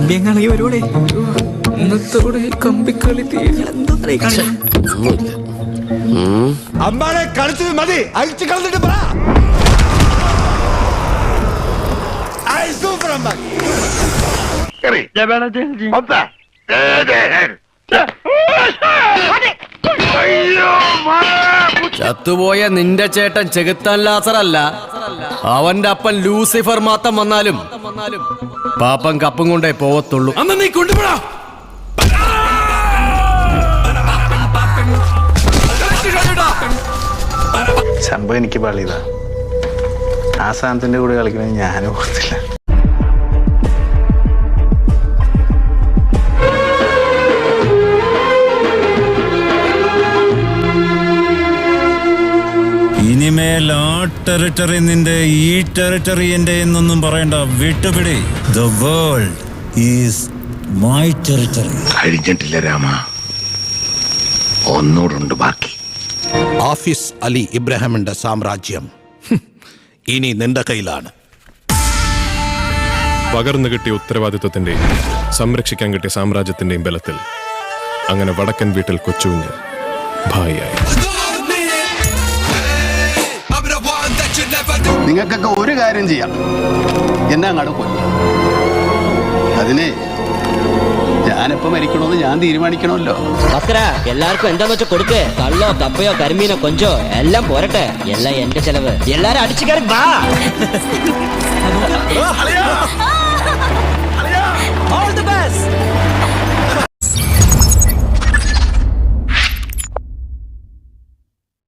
കമ്പി എങ്ങാണെങ്കിൽ വരുവോടെ ഇന്നത്തോടെ കമ്പിക്കളി എന്താ അമ്മാനെ കളിച്ചത് മതി, അഴിച്ചു കളഞ്ഞിട്ട് പറ. ചത്തുപോയ നിന്റെ ചേട്ടൻ ചെകുത്താൻ ലാസറല്ല, അവന്റെ അപ്പൻ ലൂസിഫർ മാത്രം വന്നാലും പാപ്പൻ കപ്പും കൊണ്ടേ പോവത്തുള്ളൂ. അന്ന് നീ കൊണ്ടുപോടാ. സംഭവം എനിക്ക് പള്ളിയതാ. ആ സാധനത്തിന്റെ കൂടെ കളിക്കണമെന്ന് ഞാനും ഓർത്തില്ല. ഇനിമേൽ ആ ടെറിട്ടറി നിന്റെ, ഈ ടെറിട്ടറി എന്റെ എന്നൊന്നും പറയണ്ട. വിട്ടുപിടി. The world is my territory. കഴിഞ്ഞിട്ടില്ല രാമ, ഒന്നൂടുണ്ട് ബാക്കി. ആഫീസ് അലി ഇബ്രാഹിമിന്റെ സാമ്രാജ്യം ഇനി നിന്റെ കയ്യിലാണ്. പകർന്നു കിട്ടിയ ഉത്തരവാദിത്വത്തിന്റെയും സംരക്ഷിക്കാൻ കിട്ടിയ സാമ്രാജ്യത്തിന്റെയും ബലത്തിൽ അങ്ങനെ വടക്കൻ വീട്ടിൽ കൊച്ചുകുഞ്ഞ് ഭായിയായി. നിങ്ങൾക്കൊക്കെ ഒരു കാര്യം ചെയ്യാം, എന്നാ അങ്ങോട്ട് പോയി. അതിനെ ഞാനെപ്പോ മരിക്കണോന്ന് ഞാൻ തീരുമാനിക്കണമല്ലോ. എല്ലാവർക്കും എന്താന്ന് വെച്ചാൽ കൊടുക്ക്. കള്ളോ കപ്പയോ കരിമീനോ കൊഞ്ചോ എല്ലാം പോരട്ടെ. എല്ലാം എന്റെ ചെലവ്. എല്ലാരും അടിച്ചു കയറി വാ.